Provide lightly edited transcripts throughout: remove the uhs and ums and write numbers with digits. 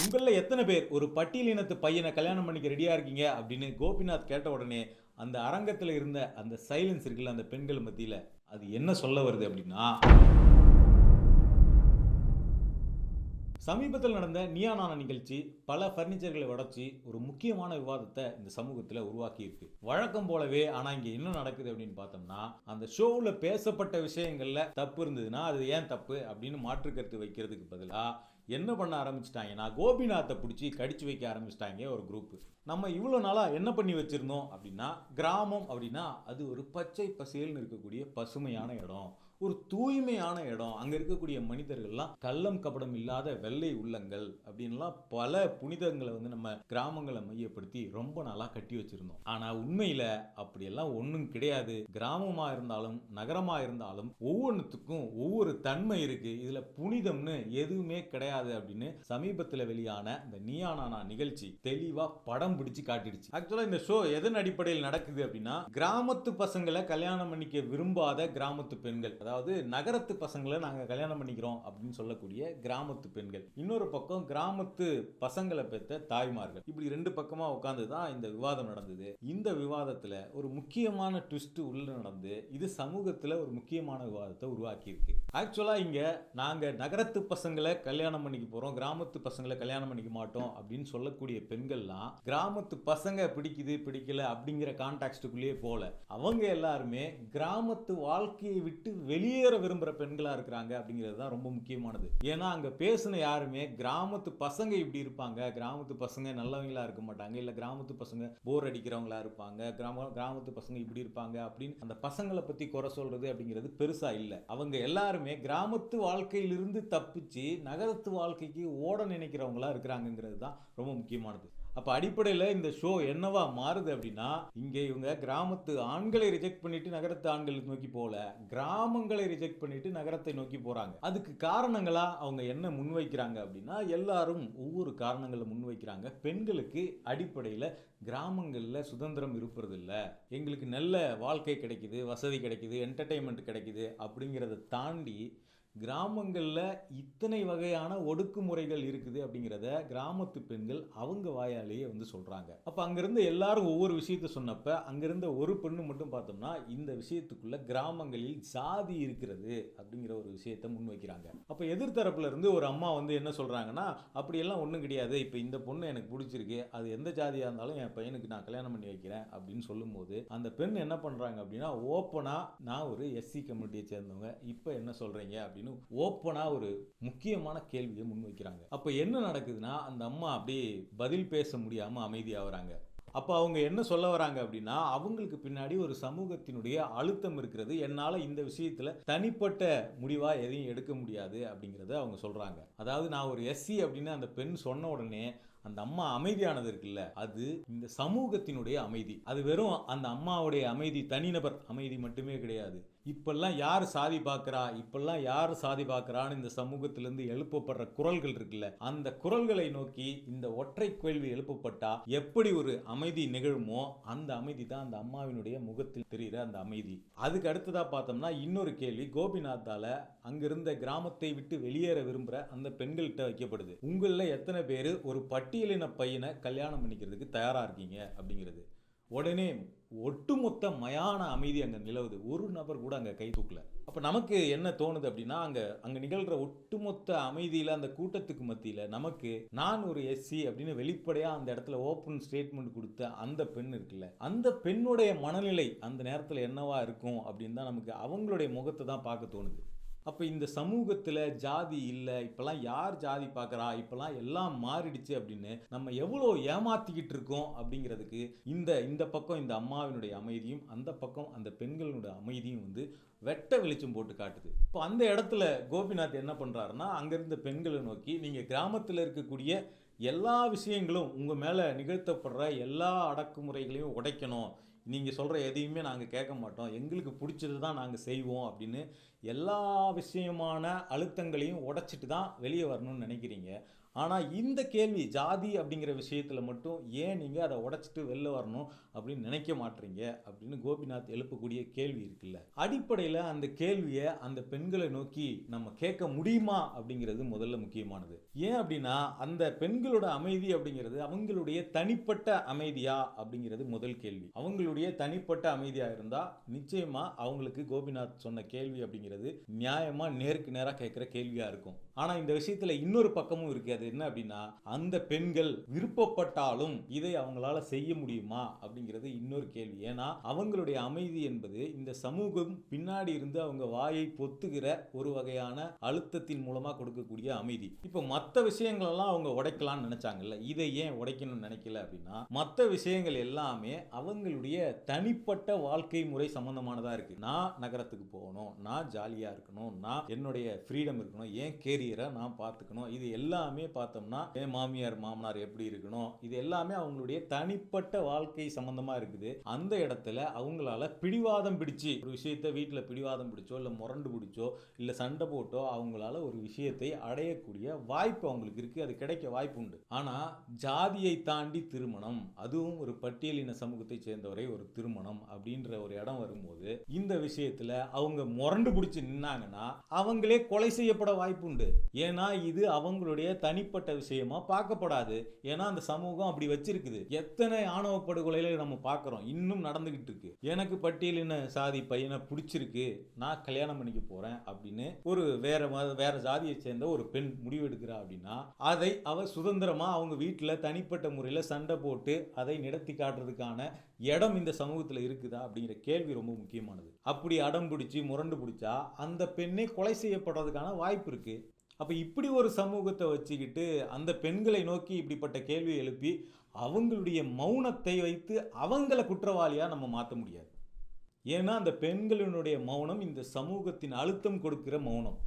உங்களில் எத்தனை பேர் ஒரு பட்டியலினத்து பையனை கல்யாணம் பண்ணிக்க ரெடியாக இருக்கீங்க அப்படின்னு கோபிநாத் கேட்ட உடனே அந்த அரங்கத்தில் இருந்த அந்த சைலன்ஸ் இருக்குல்ல அந்த பெண்கள் மத்தியில் அது என்ன சொல்ல வருது அப்படின்னா, சமீபத்தில் நடந்த நீயா நானா நிகழ்ச்சி பல ஃபர்னிச்சர்களை உடைச்சி ஒரு முக்கியமான விவாதத்தை இந்த சமூகத்தில் உருவாக்கி இருக்கு. வழக்கம் போலவே ஆனால் இங்கே என்ன நடக்குது அப்படின்னு பார்த்தோம்னா, அந்த ஷோவில் பேசப்பட்ட விஷயங்கள்ல தப்பு இருந்ததுன்னா அது ஏன் தப்பு அப்படின்னு மாற்று கருத்து வைக்கிறதுக்கு பதிலாக என்ன பண்ண ஆரம்பிச்சிட்டாங்கன்னா, கோபிநாத்தை பிடிச்சி கடிச்சு வைக்க ஆரம்பிச்சிட்டாங்க ஒரு குரூப். நம்ம இவ்வளோ நாளாக என்ன பண்ணி வச்சிருந்தோம் அப்படின்னா, கிராமம் அப்படின்னா அது ஒரு பச்சை பசேல்னு இருக்கக்கூடிய பசுமையான இடம், ஒரு தூய்மையான இடம், அங்கே இருக்கக்கூடிய மனிதர்கள்லாம் கள்ளம் கபடம் இல்லாத வெள்ளை உள்ளங்கள் அப்படின்லாம் பல புனிதங்களை நம்ம கிராமங்களை மையப்படுத்தி ரொம்ப நாளாக கட்டி வச்சிருந்தோம். ஆனால் உண்மையில் அப்படியெல்லாம் ஒன்றும் கிடையாது. கிராமமாக இருந்தாலும் நகரமாக இருந்தாலும் ஒவ்வொன்றுத்துக்கும் ஒவ்வொரு தன்மை இருக்கு. இதில் புனிதம்னு எதுவுமே கிடையாது அப்படின்னு சமீபத்தில் வெளியான இந்த நீயா நானா நிகழ்ச்சி தெளிவா படம் பிடிச்சு காட்டிடுச்சு. ஆக்சுவலா இந்த ஷோ எதன் அடிப்படையில் நடக்குது அப்படின்னா, கிராமத்து பசங்களை கல்யாணம் பண்ணிக்க விரும்பாத கிராமத்து பெண்கள், அதாவது நகரத்து பசங்களை நாங்க கல்யாணம் பண்ணிக்கிறோம் அப்படின்னு சொல்லக்கூடிய கிராமத்து பெண்கள், இன்னொரு பக்கம் கிராமத்து பசங்களை பெற்ற தாய்மார்கள், இப்படி ரெண்டு பக்கமா உட்கார்ந்து தான் இந்த விவாதம் நடந்தது. இந்த விவாதத்துல ஒரு முக்கியமான ட்விஸ்ட் உள்ள நடந்து இது சமூகத்துல ஒரு முக்கியமான விவாதத்தை உருவாக்கி இருக்கு. ஆக்சுவலா இங்க நாங்க நகரத்து பசங்களை கல்யாணம் பண்ணிக்க போறோம், கிராமத்து பசங்களை கல்யாணம் பண்ணிக்க மாட்டோம் அப்படின்னு சொல்லக்கூடிய பெண்கள்லாம் கிராமத்து பசங்க பிடிக்குது பிடிக்கல அப்படிங்கிற கான்டாக்ஸ்டுக்குள்ளேயே போல அவங்க எல்லாருமே கிராமத்து வாழ்க்கையை விட்டு வெளியேற விரும்புற பெண்களா இருக்கிறாங்க அப்படிங்கிறது தான் ரொம்ப முக்கியமானது. ஏன்னா அங்க பேசின யாருமே கிராமத்து பசங்க இப்படி இருப்பாங்க, கிராமத்து பசங்க நல்லவங்களா இருக்க மாட்டாங்க, இல்ல கிராமத்து பசங்க போர் அடிக்கிறவங்களா இருப்பாங்க, கிராமத்து பசங்க இப்படி இருப்பாங்க அப்படின்னு அந்த பசங்களை பத்தி குறை சொல்றது அப்படிங்கிறது பெருசா இல்லை. அவங்க எல்லாருமே கிராமத்து வாழ்க்கையிலிருந்து தப்பிச்சு நகரத்து வாழ்க்கைக்கு ஓட நினைக்கிறவங்களா இருக்கிறாங்கிறது தான் ரொம்ப முக்கியமானது. அப்ப அடிப்படையில் இந்த ஷோ என்னவா மாறுது அப்படின்னா, இங்க இவங்க கிராமத்து ஆண்களை ரிஜெக்ட் பண்ணிட்டு நகரத்து ஆண்களை நோக்கி போல, கிராமங்களை ரிஜெக்ட் பண்ணிட்டு நகரத்தை நோக்கி போறாங்க. அதுக்கு காரணங்களா அவங்க என்ன முன்வைக்கிறாங்க அப்படின்னா, எல்லாரும் ஒவ்வொரு காரணங்களை முன்வைக்கிறாங்க. பெண்களுக்கு அடிப்படையில் கிராமங்களில் சுதந்திரம் இருப்பது இல்லை, எங்களுக்கு நல்ல வாழ்க்கை கிடைக்குது, வசதி கிடைக்குது, என்டர்டெயின்மெண்ட் கிடைக்குது அப்படிங்கிறத தாண்டி கிராமங்களில் இத்தனை வகையான ஒடுக்குமுறைகள் இருக்குது அப்படிங்கிறத கிராமத்து பெண்கள் அவங்க வாயாலேயே சொல்கிறாங்க. அப்போ அங்கேருந்து எல்லாரும் ஒவ்வொரு விஷயத்த சொன்னப்ப அங்கேருந்த ஒரு பெண்ணு மட்டும் பார்த்தோம்னா இந்த விஷயத்துக்குள்ள கிராமங்களில் ஜாதி இருக்கிறது அப்படிங்கிற ஒரு விஷயத்தை முன்வைக்கிறாங்க. அப்போ எதிர்த்தரப்புல இருந்து ஒரு அம்மா என்ன சொல்கிறாங்கன்னா, அப்படியெல்லாம் ஒன்றும் கிடையாது, இப்போ இந்த பொண்ணு எனக்கு பிடிச்சிருக்கு, அது எந்த ஜாதியாக இருந்தாலும் என் பையனுக்கு நான் கல்யாணம் பண்ணி வைக்கிறேன் அப்படின்னு சொல்லும்போது அந்த பெண் என்ன பண்ணுறாங்க அப்படின்னா, ஓப்பனாக நான் ஒரு எஸ்சி கம்யூனிட்டியை சேர்ந்தவங்க, இப்போ என்ன சொல்கிறீங்க அப்படின்னு ஓப்பனா ஒரு முக்கியமான கேள்வியை முன்வைக்கிறாங்க. அப்ப என்ன நடக்குதுன்னா, அந்த அம்மா அப்படியே பதில் பேச முடியாம அமைதியாகிறாங்க. அப்போ அவங்க என்ன சொல்ல வராங்க அப்படின்னா, அவங்களுக்கு பின்னாடி ஒரு சமூகத்தினுடைய அழுத்தம் இருக்கிறது, என்னால் இந்த விஷயத்தில் தனிப்பட்ட முடிவாக எதையும் எடுக்க முடியாது அப்படிங்கிறத அவங்க சொல்கிறாங்க. அதாவது நான் ஒரு எஸ்சி அப்படின்னு அந்த பெண் சொன்ன உடனே அந்த அம்மா அமைதியானது இருக்குல்ல, அது இந்த சமூகத்தினுடைய அமைதி. அது வெறும் அந்த அம்மாவுடைய அமைதி தனிநபர் அமைதி மட்டுமே கிடையாது. இப்பெல்லாம் யார் சாதி பார்க்குறா, இப்பெல்லாம் யார் சாதி பார்க்குறான்னு இந்த சமூகத்திலிருந்து எழுப்பப்படுற குரல்கள் இருக்குல்ல, அந்த குரல்களை நோக்கி இந்த ஒற்றை கேள்வி எழுப்பப்பட்டா எப்படி ஒரு அமைதி நிகழுமோ அந்த அமைதி தான் அந்த அம்மாவினுடைய முகத்தில் தெரிகிற அந்த அமைதி. அதுக்கு அடுத்ததாக பார்த்தோம்னா இன்னொரு கேள்வி கோபிநாத்தால அங்கிருந்த கிராமத்தை விட்டு வெளியேற விரும்புகிற அந்த பெண்கள்கிட்ட வைக்கப்படுது. உங்களில் எத்தனை பேர் ஒரு பட்டியலின பையனை கல்யாணம் பண்ணிக்கிறதுக்கு தயாராக இருக்கீங்க அப்படிங்கிறது. உடனே ஒட்டுமொத்த மயான அமைதி அங்கே நிலவுது. ஒரு நபர் கூட அங்கே கை தூக்கல. அப்போ நமக்கு என்ன தோணுது அப்படின்னா, அங்கே நிகழ்கிற ஒட்டுமொத்த அமைதியில் அந்த கூட்டத்துக்கு மத்தியில் நமக்கு நான் ஒரு எஸ்சி அப்படின்னு வெளிப்படையாக அந்த இடத்துல ஓப்பன் ஸ்டேட்மெண்ட் கொடுத்த அந்த பெண் இருக்குல்ல, அந்த பெண்ணுடைய மனநிலை அந்த நேரத்தில் என்னவா இருக்கும் அப்படின்னு தான் நமக்கு அவங்களுடைய முகத்தை தான் பார்க்க தோணுது. அப்போ இந்த சமூகத்தில் ஜாதி இல்லை, இப்போல்லாம் யார் ஜாதி பார்க்குறா, இப்போல்லாம் எல்லாம் மாறிடுச்சு அப்படின்னு நம்ம எவ்வளோ ஏமாற்றிக்கிட்டு இருக்கோம் அப்படிங்கிறதுக்கு இந்த பக்கம் இந்த அம்மாவினுடைய அமைதியும் அந்த பக்கம் அந்த பெண்களுடைய அமைதியும் வெட்ட வெளிச்சம் போட்டு காட்டுது. இப்போ அந்த இடத்துல கோபிநாத் என்ன பண்ணுறாருன்னா, அங்கேருந்த பெண்களை நோக்கி நீங்கள் கிராமத்தில் இருக்கக்கூடிய எல்லா விஷயங்களும் உங்கள் மேலே நிகழ்த்தப்படுற எல்லா அடக்குமுறைகளையும் உடைக்கணும், நீங்கள் சொல்கிற எதையுமே நாங்கள் கேட்க மாட்டோம், எங்களுக்கு பிடிச்சது தான் நாங்கள் செய்வோம் அப்படின்னு எல்லா விஷயமான அழுத்தங்களையும் உடைச்சிட்டு தான் வெளியே வரணும்னு நினைக்கிறீங்க. ஆனால் இந்த கேள்வி ஜாதி அப்படிங்கிற விஷயத்தில் மட்டும் ஏன் நீங்கள் அதை உடைச்சிட்டு வெளில வரணும் அப்படின்னு நினைக்க மாட்டீங்க அப்படின்னு கோபிநாத் எழுப்பக்கூடிய கேள்வி இருக்குல்ல, அடிப்படையில் அந்த கேள்வியை அந்த பெண்களை நோக்கி நம்ம கேட்க முடியுமா அப்படிங்கிறது முதல்ல முக்கியமானது. ஏன் அப்படின்னா அந்த பெண்களோட அமைதி அப்படிங்கிறது அவங்களுடைய தனிப்பட்ட அமைதியா அப்படிங்கிறது முதல் கேள்வி. அவங்களுடைய தனிப்பட்ட அமைதியா இருந்தா நிச்சயமா அவங்களுக்கு கோபிநாத் சொன்ன கேள்வி அப்படிங்கிறது நியாயமா நேருக்கு நேராக கேட்கிற கேள்வியா இருக்கும். ஆனா இந்த விஷயத்துல இன்னொரு பக்கமும் இருக்கு. அது என்ன அப்படின்னா அந்த பெண்கள் விருப்பப்பட்டாலும் இதை அவங்களால செய்ய முடியுமா அப்படிங்கிறது இன்னொரு கேள்வி. ஏன்னா அவங்களுடைய அமைதி என்பது இந்த சமூகம் பின்னாடி இருந்து அவங்க வாயை பொத்துகிற ஒரு வகையான அழுத்தத்தின் மூலமா கொடுக்கக்கூடிய அமைதி. இப்போ மற்ற விஷயங்கள் எல்லாம் அவங்க உடைக்கலாம்னு நினைச்சாங்கல்ல, இதை ஏன் உடைக்கணும்னு நினைக்கல அப்படின்னா மற்ற விஷயங்கள் எல்லாமே அவங்களுடைய தனிப்பட்ட வாழ்க்கை முறை சம்பந்தமானதா இருக்கு. நான் நகரத்துக்கு போகணும், நான் ஜாலியா இருக்கணும், நான் என்னுடைய ஃப்ரீடம் இருக்கணும், ஏன் கேரியரை நான் பார்த்துக்கணும், இது எல்லாமே பார்த்தோம்னா என் மாமியார் மாமனார் எப்படி இருக்கணும், இது எல்லாமே அவங்களுடைய தனிப்பட்ட வாழ்க்கை சம்பந்தமா இருக்குது. அந்த இடத்துல அவங்களால பிடிவாதம் பிடிச்சு ஒரு விஷயத்தை வீட்டில் பிடிவாதம் பிடிச்சோ இல்லை முரண்டு பிடிச்சோ இல்லை சண்டை போட்டோ அவங்களால ஒரு விஷயத்தை அடையக்கூடிய வாய்ப்பு அவங்களுக்கு இருக்கு. அது கிடைக்க வாய்ப்பு உண்டு. ஆனா ஜாதியை தாண்டி திருமணம், அதுவும் ஒரு பட்டியலின சமூகத்தை சேர்ந்தவரை ஒரு திருமணம் அப்படின்ற ஒரு இடம் வரும்போது இந்த விஷயத்துல அவங்க முரண்டு பிடிச்சு நின்னாங்கன்னா அவங்களே கொலை செய்யப்பட வாய்ப்பு உண்டு. ஏன்னா இது அவங்களுடைய தனிப்பட்ட விஷயமா பார்க்கப்படாது. ஏன்னா அந்த சமூகம் அப்படி வச்சிருக்குது. எத்தனை ஆணவ படுகொலைகளை நம்ம பார்க்கிறோம், இன்னும் நடந்துகிட்டு இருக்கு. எனக்கு பட்டியலின சாதி பையனை பிடிச்சிருக்கு, நான் கல்யாணம் பண்ணிக்க போறேன் அப்படின்னு ஒரு வேற ஜாதியை சேர்ந்த ஒரு பெண் முடிவு எடுக்கிறா அப்படின்னா அதை அவ சுதந்திரமா அவங்க வீட்டில் தனிப்பட்ட முறையில் சண்டை போட்டு அதை நடத்தி காட்டுறதுக்கான இடம் இந்த சமூகத்தில் இருக்குதா அப்படிங்கிற கேள்வி ரொம்ப முக்கியமானது. அப்படி அடம் பிடிச்சி முரண்டு பிடிச்சா அந்த பெண்ணை கொலை செய்யப்படுறதுக்கான வாய்ப்பு இருக்கு. அப்ப இப்படி ஒரு சமூகத்தை வச்சுக்கிட்டு அந்த பெண்களை நோக்கி இப்படிப்பட்ட கேள்வி எழுப்பி அவங்களுடைய மௌனத்தை வைத்து அவங்கள குற்றவாளியா நம்ம மாற்ற முடியாது. ஏன்னா அந்த பெண்களினுடைய மௌனம் இந்த சமூகத்தின் அழுத்தம் கொடுக்கிற மௌனம்.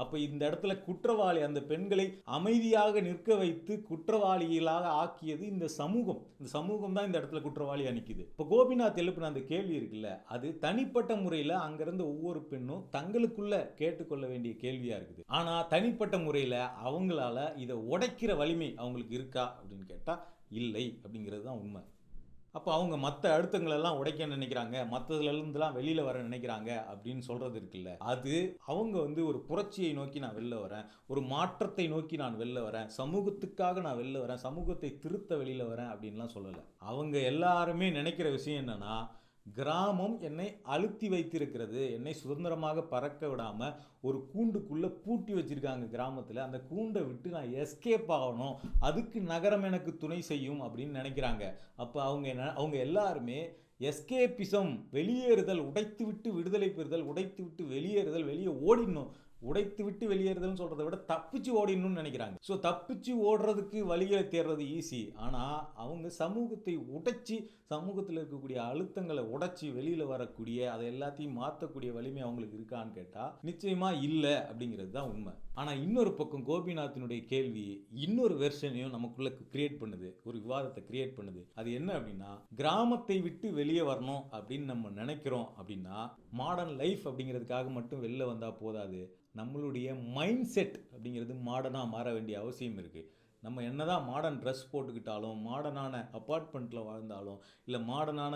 அப்ப இந்த இடத்துல குற்றவாளி அந்த பெண்களை அமைதியாக நிற்க வைத்து குற்றவாளிகளாக ஆக்கியது இந்த சமூகம். இந்த சமூகம் தான் இந்த இடத்துல குற்றவாளியா நிக்குது. இப்ப கோபிநாத் எழுப்பின அந்த கேள்வி இருக்குல்ல, அது தனிப்பட்ட முறையில அங்கிருந்து ஒவ்வொரு பெண்ணும் தங்களுக்குள்ள கேட்டுக்கொள்ள வேண்டிய கேள்வியா இருக்குது. ஆனா தனிப்பட்ட முறையில அவங்களால இதை உடைக்கிற வலிமை அவங்களுக்கு இருக்கா அப்படின்னு கேட்டா இல்லை அப்படிங்கிறது தான் உண்மை. அப்போ அவங்க மற்ற அழுத்தங்களெல்லாம் உடைக்க நினைக்கிறாங்க, மற்றதுலேருந்துலாம் வெளியில் வர நினைக்கிறாங்க அப்படின்னு சொல்கிறது இருக்குல்ல, அது அவங்க ஒரு புரட்சியை நோக்கி நான் வெளில வரேன், ஒரு மாற்றத்தை நோக்கி நான் வெளில வரேன், சமூகத்துக்காக நான் வெளில வரேன், சமூகத்தை திருத்த வெளியில் வரேன் அப்படின்லாம் சொல்லலை. அவங்க எல்லாருமே நினைக்கிற விஷயம் என்னென்னா, கிராமம் என்னை அழுத்தி வைத்திருக்கிறது, என்னை சுதந்திரமாக பறக்க விடாம ஒரு கூண்டுக்குள்ள பூட்டி வச்சிருக்காங்க கிராமத்தில், அந்த கூண்டை விட்டு நான் எஸ்கேப் ஆகணும், அதுக்கு நகரம் எனக்கு துணை செய்யும் அப்படின்னு நினைக்கிறாங்க. அப்போ அவங்க எல்லாருமே எஸ்கேபிசம், வெளியேறுதல், உடைத்து விட்டு விடுதலை பெறுதல், உடைத்து விட்டு வெளியேறுதல், வெளியே ஓடிடணும், உடைத்து விட்டு வெளியேறுதல்னு சொல்றதை விட தப்பிச்சு ஓடிடணும்னு நினைக்கிறாங்க. ஸோ தப்பிச்சு ஓடுறதுக்கு வழிகளை தேடுறது ஈஸி. ஆனால் அவங்க சமூகத்தை உடைச்சி, சமூகத்தில் இருக்கக்கூடிய அழுத்தங்களை உடைச்சி வெளியில் வரக்கூடிய, அதை எல்லாத்தையும் மாற்றக்கூடிய வலிமை அவங்களுக்கு இருக்கான்னு கேட்டால் நிச்சயமா இல்லை அப்படிங்கிறது தான் உண்மை. ஆனால் இன்னொரு பக்கம் கோபிநாத்தினுடைய கேள்வி இன்னொரு வெர்ஷனையும் நமக்குள்ள கிரியேட் பண்ணுது, ஒரு விவாதத்தை கிரியேட் பண்ணுது. அது என்ன அப்படின்னா, கிராமத்தை விட்டு வெளியே வரணும் அப்படின்னு நம்ம நினைக்கிறோம் அப்படின்னா மாடர்ன் லைஃப் அப்படிங்கிறதுக்காக மட்டும் வெளில வந்தால் போதாது, நம்மளுடைய மைண்ட் செட் அப்படிங்கிறது மாடர்னாக மாற வேண்டிய அவசியம் இருக்குது. நம்ம என்னதான் மாடர்ன் ட்ரெஸ் போட்டுக்கிட்டாலும், மாடர்னான அப்பார்ட்மெண்ட்டில் வாழ்ந்தாலும், இல்லை மாடர்னான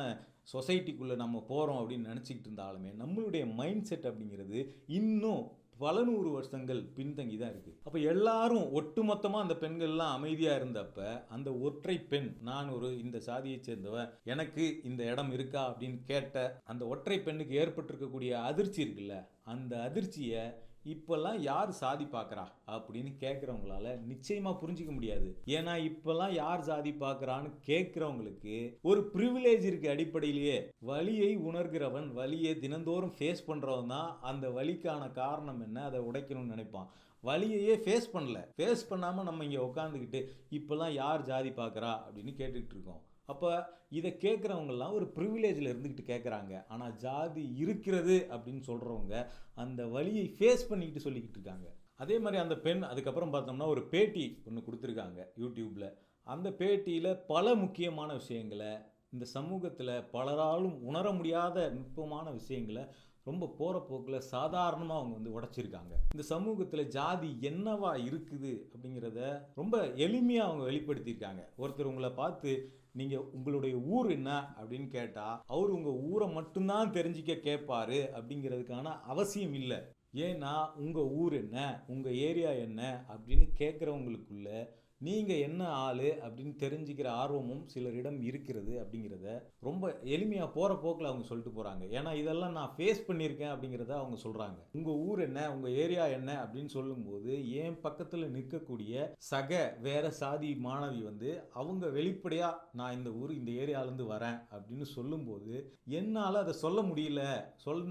சொசைட்டிக்குள்ளே நம்ம போகிறோம் அப்படின்னு நினச்சிக்கிட்டு இருந்தாலுமே நம்மளுடைய மைண்ட் செட் அப்படிங்கிறது இன்னும் பல 100 வருஷங்கள் பின்தங்கி தான் இருக்குது. அப்போ எல்லாரும் ஒட்டுமொத்தமாக அந்த பெண்கள்லாம் அமைதியாக இருந்தப்ப அந்த ஒற்றை பெண், நான் இந்த சாதியை சேர்ந்தவன், எனக்கு இந்த இடம் இருக்கா அப்படின்னு கேட்ட அந்த ஒற்றை பெண்ணுக்கு ஏற்பட்டிருக்கக்கூடிய அதிர்ச்சி இருக்குல்ல, அந்த அதிர்ச்சியை இப்பெல்லாம் யார் சாதி பார்க்குறா அப்படின்னு கேட்குறவங்களால நிச்சயமா புரிஞ்சிக்க முடியாது. ஏன்னா இப்பெல்லாம் யார் சாதி பார்க்குறான்னு கேட்குறவங்களுக்கு ஒரு ப்ரிவிலேஜ் இருக்கு. அடிப்படையிலேயே வலியை உணர்கிறவன், வலியை தினந்தோறும் ஃபேஸ் பண்ணுறவன் தான் அந்த வலிக்கான காரணம் என்ன அதை உடைக்கணும்னு நினைப்பான். வலியையே ஃபேஸ் பண்ணாமல் நம்ம இங்கே உட்காந்துக்கிட்டு இப்பெல்லாம் யார் ஜாதி பார்க்குறா அப்படின்னு கேட்டுக்கிட்டு இருக்கோம். அப்போ இதை கேட்குறவங்கெல்லாம் ஒரு ப்ரிவிலேஜில் இருந்துக்கிட்டு கேட்குறாங்க. ஆனால் ஜாதி இருக்கிறது அப்படின்னு சொல்கிறவங்க அந்த வலியை ஃபேஸ் பண்ணிக்கிட்டு சொல்லிக்கிட்டு இருக்காங்க. அதே மாதிரி அந்த பெண் அதுக்கப்புறம் பார்த்தோம்னா ஒரு பேட்டி ஒன்று கொடுத்துருக்காங்க யூடியூப்பில். அந்த பேட்டியில் பல முக்கியமான விஷயங்களை, இந்த சமூகத்தில் பலராலும் உணர முடியாத நுட்பமான விஷயங்களை ரொம்ப போற போக்குல சாதாரணமா அவங்க வந்து உடைச்சிருக்காங்க. இந்த சமூகத்துல ஜாதி என்னவா இருக்குது அப்படிங்கிறத ரொம்ப எளிமையா அவங்க வெளிப்படுத்தியிருக்காங்க. ஒருத்தர் உங்களை பார்த்து நீங்க உங்களுடைய ஊர் என்ன அப்படின்னு கேட்டா அவர் உங்க ஊரை மட்டும்தான் தெரிஞ்சுக்க கேட்பாரு அப்படிங்கிறதுக்கான அவசியம் இல்லை. ஏன்னா உங்க ஊர் என்ன, உங்க ஏரியா என்ன அப்படின்னு கேட்குறவங்களுக்குள்ள நீங்க என்ன ஆளு அப்படின்னு தெரிஞ்சுக்கிற ஆர்வமும் சிலரிடம் இருக்கிறது அப்படிங்கிறத ரொம்ப எளிமையா போற போக்குல அவங்க சொல்லிட்டு போறாங்க. ஏன்னா இதெல்லாம் நான் ஃபேஸ் பண்ணியிருக்கேன் அப்படிங்கிறத அவங்க சொல்றாங்க. உங்க ஊர் என்ன, உங்க ஏரியா என்ன அப்படின்னு சொல்லும்போது என் பக்கத்துல நிற்கக்கூடிய சக வேற சாதி மாணவி வந்து அவங்க வெளிப்படையா நான் இந்த ஊர் இந்த ஏரியால இருந்து வரேன் அப்படின்னு சொல்லும்போது என்னால அதை சொல்ல முடியல.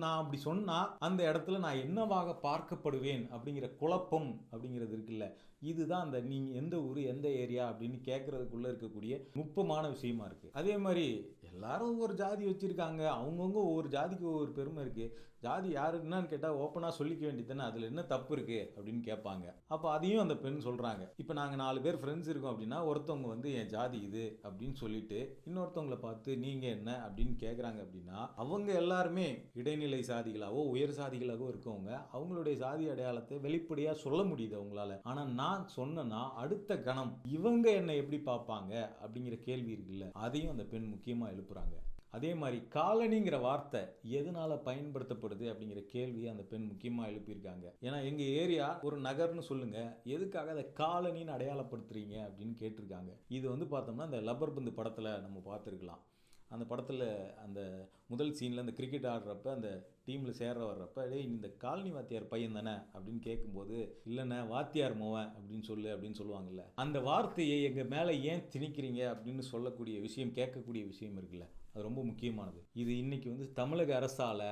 நான் அப்படி சொன்னா அந்த இடத்துல நான் என்னவாக பார்க்கப்படுவேன் அப்படிங்கிற குழப்பம் அப்படிங்கிறது இருக்குல்ல, இதுதான் அந்த நீங்க எந்த ஊர் எந்த ஏரியா அப்படின்னு கேட்கறதுக்குள்ள இருக்கக்கூடிய நுட்பமான விஷயமா இருக்கு. அதே மாதிரி எல்லாரும் ஒவ்வொரு ஜாதி வச்சிருக்காங்க, அவங்கவுங்க ஒவ்வொரு ஜாதிக்கு ஒவ்வொரு பெருமை இருக்கு. ஜாதி யாருக்குன்னு கேட்டால் ஓப்பனாக சொல்லிக்க வேண்டியதுதானே, அதில் என்ன தப்பு இருக்கு அப்படின்னு கேட்பாங்க. அப்போ அதையும் அந்த பெண் சொல்றாங்க. இப்போ நாங்கள் 4 பேர் ஃப்ரெண்ட்ஸ் இருக்கோம் அப்படின்னா ஒருத்தவங்க வந்து என் ஜாதி இது அப்படின்னு சொல்லிட்டு இன்னொருத்தவங்களை பார்த்து நீங்க என்ன அப்படின்னு கேட்குறாங்க அப்படின்னா அவங்க எல்லாருமே இடைநிலை சாதிகளாவோ உயர் சாதிகளாகவோ இருக்கவங்க அவங்களுடைய சாதி அடையாளத்தை வெளிப்படையாக சொல்ல முடியுது அவங்களால. ஆனால் நான் சொன்னேன்னா அடுத்த கணம் இவங்க என்னை எப்படி பார்ப்பாங்க அப்படிங்கிற கேள்வி இருக்குல்ல, அதையும் அந்த பெண் முக்கியமாக எழுப்புறாங்க. அதே மாதிரி காலனிங்கிற வார்த்தை எதனால பயன்படுத்தப்படுது அப்படிங்கிற கேள்வியை அந்த பெண் முக்கியமாக எழுப்பியிருக்காங்க. ஏன்னா எங்கள் ஏரியா ஒரு நகர்னு சொல்லுங்க, எதுக்காக அதை காலனின்னு அடையாளப்படுத்துறீங்க அப்படின்னு கேட்டிருக்காங்க. இது வந்து பார்த்தோம்னா இந்த லப்பர் பந்து படத்தில் நம்ம பார்த்துருக்கலாம். அந்த படத்தில் அந்த முதல் சீனில் அந்த கிரிக்கெட் ஆடுறப்ப அந்த டீமில் சேர வர்றப்ப டேய் இந்த காலனி வாத்தியார் பையன் தானே அப்படின்னு கேட்கும்போது இல்லைண்ணே வாத்தியார் மோவன் அப்படின்னு சொல்லு அப்படின்னு சொல்லுவாங்கல்ல, அந்த வார்த்தையை எங்கள் மேலே ஏன் திணிக்கிறீங்க அப்படின்னு சொல்லக்கூடிய விஷயம், கேட்கக்கூடிய விஷயம் இருக்குல்ல, அது ரொம்ப முக்கியமானது. இது இன்னைக்கு வந்து தமிழக அரசால்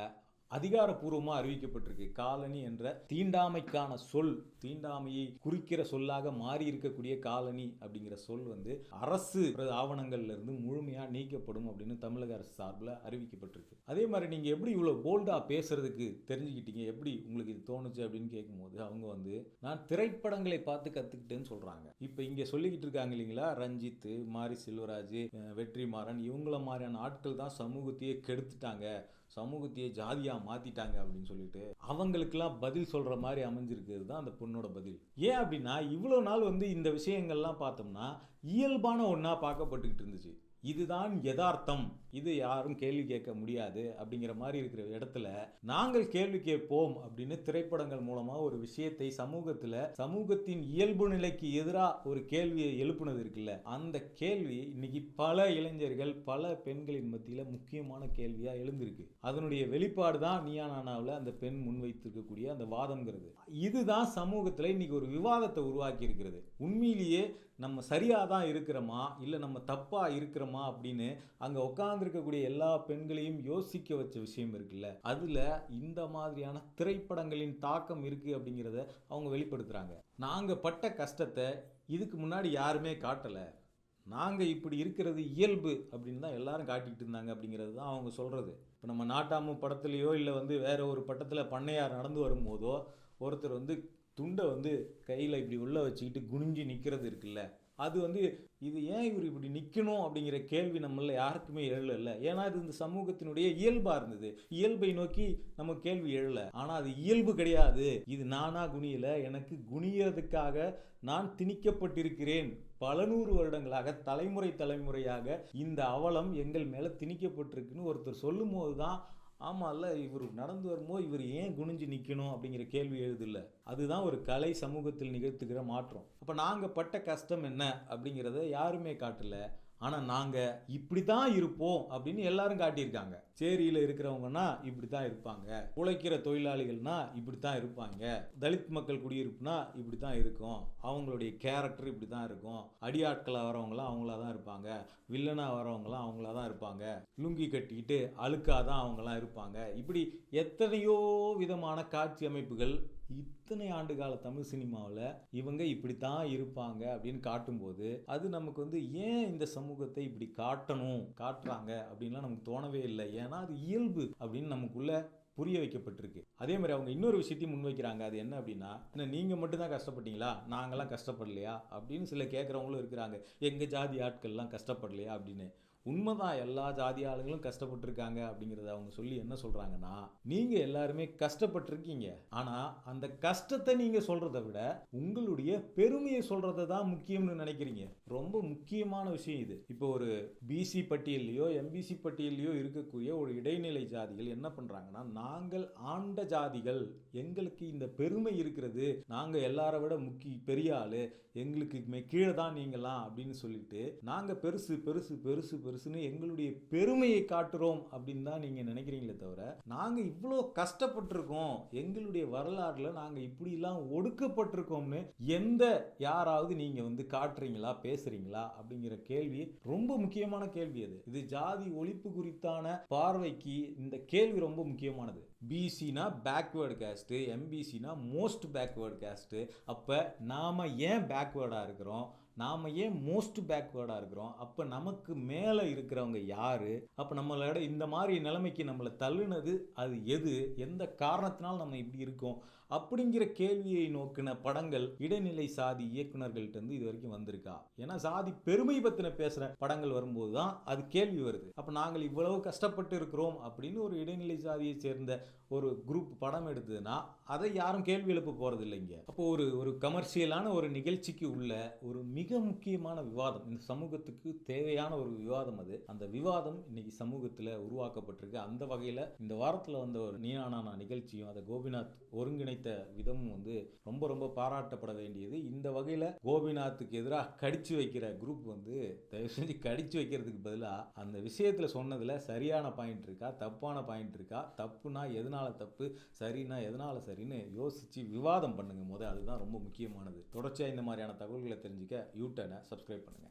அதிகாரப்பூர்வமாக அறிவிக்கப்பட்டிருக்கு. காலனி என்ற தீண்டாமைக்கான சொல், தீண்டாமையை குறிக்கிற சொல்லாக மாறி இருக்கக்கூடிய காலனி அப்படிங்கிற சொல் வந்து அரசு ஆவணங்கள்ல இருந்து முழுமையாக நீக்கப்படும் அப்படின்னு தமிழக அரசு சார்பில் அறிவிக்கப்பட்டிருக்கு. அதே மாதிரி நீங்கள் எப்படி இவ்வளோ போல்டாக பேசுறதுக்கு தெரிஞ்சுக்கிட்டீங்க, எப்படி உங்களுக்கு இது தோணுச்சு அப்படின்னு கேட்கும்போது அவங்க வந்து நான் திரைப்படங்களை பார்த்து கற்றுக்கிட்டேன்னு சொல்கிறாங்க. இப்போ இங்கே சொல்லிக்கிட்டு இருக்காங்க இல்லைங்களா, ரஞ்சித், மாரி செல்வராஜ், வெற்றிமாறன், இவங்கள மாதிரியான ஆட்கள் தான் சமூகத்தையே கெடுத்துட்டாங்க, சமூகத்தையே ஜாதியா மாத்திட்டாங்க அப்படின்னு சொல்லிட்டு அவங்களுக்கெல்லாம் பதில் சொல்ற மாதிரி அமைஞ்சிருக்கிறது தான் அந்த பொண்ணோட பதில். ஏன் அப்படின்னா இவ்வளோ நாள் வந்து இந்த விஷயங்கள்லாம் பார்த்தோம்னா இயல்பான ஒன்றா பார்க்கப்பட்டுக்கிட்டு இருந்துச்சு. இதுதான் யதார்த்தம், இது யாரும் கேள்வி கேட்க முடியாது அப்படிங்கிற மாதிரி இருக்கிற இடத்துல நாங்கள் கேள்வி கேட்போம் அப்படின்னு திரைப்படங்கள் மூலமா ஒரு விஷயத்தை சமூகத்தின் இயல்பு நிலைக்கு எதிராக ஒரு கேள்வியை எழுப்புனது இருக்குல்ல, அந்த கேள்வி இன்னைக்கு பல இளைஞர்கள் பல பெண்களின் மத்தியில முக்கியமான கேள்வியா எழுந்திருக்கு. அதனுடைய வெளிப்பாடு தான் நீயா நானாவில் அந்த பெண் முன்வைத்திருக்கக்கூடிய அந்த வாதம்ங்கிறது. இதுதான் சமூகத்தில் இன்னைக்கு ஒரு விவாதத்தை உருவாக்கி இருக்கிறது. உண்மையிலேயே நம்ம சரியாக தான் இருக்கிறோமா இல்லை நம்ம தப்பாக இருக்கிறோமா அப்படின்னு அங்கே உட்காந்துருக்கக்கூடிய எல்லா பெண்களையும் யோசிக்க வச்ச விஷயம் இருக்குல்ல, அதில் இந்த மாதிரியான திரைப்படங்களின் தாக்கம் இருக்குது அப்படிங்கிறத அவங்க வெளிப்படுத்துகிறாங்க. நாங்கள் பட்ட கஷ்டத்தை இதுக்கு முன்னாடி யாருமே காட்டலை, நாங்கள் இப்படி இருக்கிறது இயல்பு அப்படின்னு தான் எல்லாரும் காட்டிக்கிட்டு இருந்தாங்க அப்படிங்கிறது தான் அவங்க சொல்கிறது. இப்போ நம்ம நாட்டாம படத்துலையோ இல்லை வந்து வேற ஒரு பட்டத்தில் பண்ணையார் நடந்து வரும்போதோ ஒருத்தர் வந்து துண்டை வந்து கையில் இப்படி உள்ள வச்சுக்கிட்டு குனிஞ்சு நிற்கிறது இருக்குல்ல, அது வந்து இது ஏன் இவர் இப்படி நிற்கணும் அப்படிங்கிற கேள்வி நம்மள யாருக்குமே எழல. ஏன்னா இது இந்த சமூகத்தினுடைய இயல்பாக இருந்தது. இயல்பை நோக்கி நம்ம கேள்வி எழல. ஆனால் அது இயல்பு கிடையாது. இது நானா குனியல, எனக்கு குனியறதுக்காக நான் திணிக்கப்பட்டிருக்கிறேன். பல 100 வருடங்களாக தலைமுறையாக இந்த அவலம் எங்கள் மேலே திணிக்கப்பட்டிருக்குன்னு ஒருத்தர் சொல்லும் போது தான் ஆமாம் இல்லை இவர் நடந்து வரும்போது இவர் ஏன் குனிஞ்சு நிற்கணும் அப்படிங்கிற கேள்வி எழுதில்ல. அதுதான் ஒரு கலை சமூகத்தில் நிகழ்த்துகிற மாற்றம். அப்போ நாங்கள் பட்ட கஷ்டம் என்ன அப்படிங்கிறத யாருமே காட்டல. ஆனால் நாங்கள் இப்படி தான் இருப்போம் அப்படின்னு எல்லாரும் காட்டியிருக்காங்க. சேரியில் இருக்கிறவங்கன்னா இப்படி தான் இருப்பாங்க, உழைக்கிற தொழிலாளிகள்னா இப்படி தான் இருப்பாங்க, தலித் மக்கள் குடியிருப்புனா இப்படி தான் இருக்கும், அவங்களுடைய கேரக்டர் இப்படி தான் இருக்கும், அடியாட்களாக வரவங்களாம் அவங்களா தான் இருப்பாங்க, வில்லனாக வரவங்களாம் அவங்களா தான் இருப்பாங்க, லுங்கி கட்டிக்கிட்டு அழுக்காக தான் அவங்களாம் இருப்பாங்க. இப்படி எத்தனையோ விதமான காட்சி அமைப்புகள் இத்தனை ஆண்டு கால தமிழ் சினிமாவில் இவங்க இப்படித்தான் இருப்பாங்க அப்படின்னு காட்டும்போது அது நமக்கு வந்து ஏன் இந்த சமூகத்தை இப்படி காட்டுறாங்க அப்படின்லாம் நமக்கு தோணவே இல்லை. ஏன்னா அது இயல்பு அப்படின்னு நமக்குள்ள புரிய வைக்கப்பட்டிருக்கு. அதே மாதிரி அவங்க இன்னொரு விஷயத்தையும் முன்வைக்கிறாங்க. அது என்ன அப்படின்னா, என்ன நீங்கள் மட்டும்தான் கஷ்டப்பட்டீங்களா, நாங்கள்லாம் கஷ்டப்படலையா அப்படின்னு சில கேட்குறவங்களும் இருக்கிறாங்க. எங்கள் ஜாதி ஆட்கள்லாம் கஷ்டப்படலையா அப்படின்னு. உண்மைதான், எல்லா ஜாதி ஆளுங்களும் கஷ்டப்பட்டிருக்காங்க அப்படிங்கிறத அவங்க சொல்லி என்ன சொல்றாங்கன்னா, நீங்க எல்லாருமே கஷ்டப்பட்டிருக்கீங்க, ஆனா அந்த கஷ்டத்தை நீங்க சொல்றதை விட உங்களுடைய பெருமையை சொல்றதை தான் முக்கியம்னு நினைக்கிறீங்க. ரொம்ப முக்கியமான விஷயம் இது. இப்போ ஒரு பிசி பட்டியல்லையோ எம்பிசி பட்டியல்லையோ இருக்கக்கூடிய ஒரு இடைநிலை ஜாதிகள் என்ன பண்றாங்கன்னா, நாங்கள் ஆண்ட ஜாதிகள், எங்களுக்கு இந்த பெருமை இருக்கிறது, நாங்க எல்லாரை விட பெரிய ஆளு, எங்களுக்கு கீழே தான் நீங்களாம் அப்படின்னு சொல்லிட்டு நாங்க பெருசு பெருசு பெருசு பெருசுன்னு எங்களுடைய பெருமையை காட்டுறோம் அப்படின்னு தான் நீங்க நினைக்கிறீங்களே தவிர, நாங்க இவ்வளோ கஷ்டப்பட்டிருக்கோம், எங்களுடைய வரலாறுல நாங்க இப்படிலாம் ஒடுக்கப்பட்டிருக்கோம்னு யாராவது நீங்க காட்டுறீங்களா, பேசுறீங்களா அப்படிங்கிற கேள்வி ரொம்ப முக்கியமான கேள்வி. இது ஜாதி ஒழிப்பு குறித்தான பார்வைக்கு இந்த கேள்வி ரொம்ப முக்கியமானது. பிசினா பேக்வேர்டு காஸ்ட், எம்பிசினா மோஸ்ட் பேக்வேர்டு காஸ்ட். அப்ப நாம ஏன் பேக்வேர்டா இருக்கிறோம், நாம ஏன் மோஸ்ட் பேக்வேர்டா இருக்கிறோம், அப்ப நமக்கு மேல இருக்கிறவங்க யாரு, அப்ப நம்மளோட இந்த மாதிரி நிலைமைக்கு நம்மளை தள்ளுனது அது எது, எந்த காரணத்தினால் நம்ம இப்படி இருக்கோம் அப்படிங்கிற கேள்வியை நோக்கின படங்கள் இடைநிலை சாதி இயக்குனர்கள்ட்ட இருந்து இது வரைக்கும் வந்திருக்கா? ஏன்னா சாதி பெருமை பத்தின பேசுற படங்கள் வரும்போது தான் அது கேள்வி வருது. அப்ப நாங்கள் இவ்வளவு கஷ்டப்பட்டு இருக்கிறோம் அப்படின்னு ஒரு இடைநிலை சாதியை சேர்ந்த ஒரு குரூப் படம் எடுத்ததுன்னா அதை யாரும் கேள்வி எழுப்ப போறது இல்லைங்க. அப்போ ஒரு கமர்ஷியலான ஒரு நிகழ்ச்சிக்கு உள்ள ஒரு மிக முக்கியமான விவாதம், இந்த சமூகத்துக்கு தேவையான ஒரு விவாதம் அது. அந்த விவாதம் இன்னைக்கு சமூகத்தில் உருவாக்கப்பட்டிருக்கு. அந்த வகையில் இந்த வாரத்தில் வந்த ஒரு நீனானா நிகழ்ச்சியும் அதை கோபிநாத் ஒருங்கிணைத்த விதமும் ரொம்ப ரொம்ப பாராட்டப்பட வேண்டியது. இந்த வகையில் கோபிநாத்துக்கு எதிராக கடிச்சு வைக்கிற குரூப் தயவு செஞ்சு கடிச்சு வைக்கிறதுக்கு பதிலாக அந்த விஷயத்தில் சொன்னதில் சரியான பாயிண்ட் இருக்கா, தப்பான பாயிண்ட் இருக்கா, தப்புனா எதனால தப்பு, சரினா எதனால சரின்னு யோசிச்சு விவாதம் பண்ணுங்க. அதுதான் ரொம்ப முக்கியமானது. தொடர்ச்சியாக இந்த மாதிரியான தகவல்களை தெரிஞ்சுக்க யூடர்னை சப்ஸ்கிரைப் பண்ணுங்க.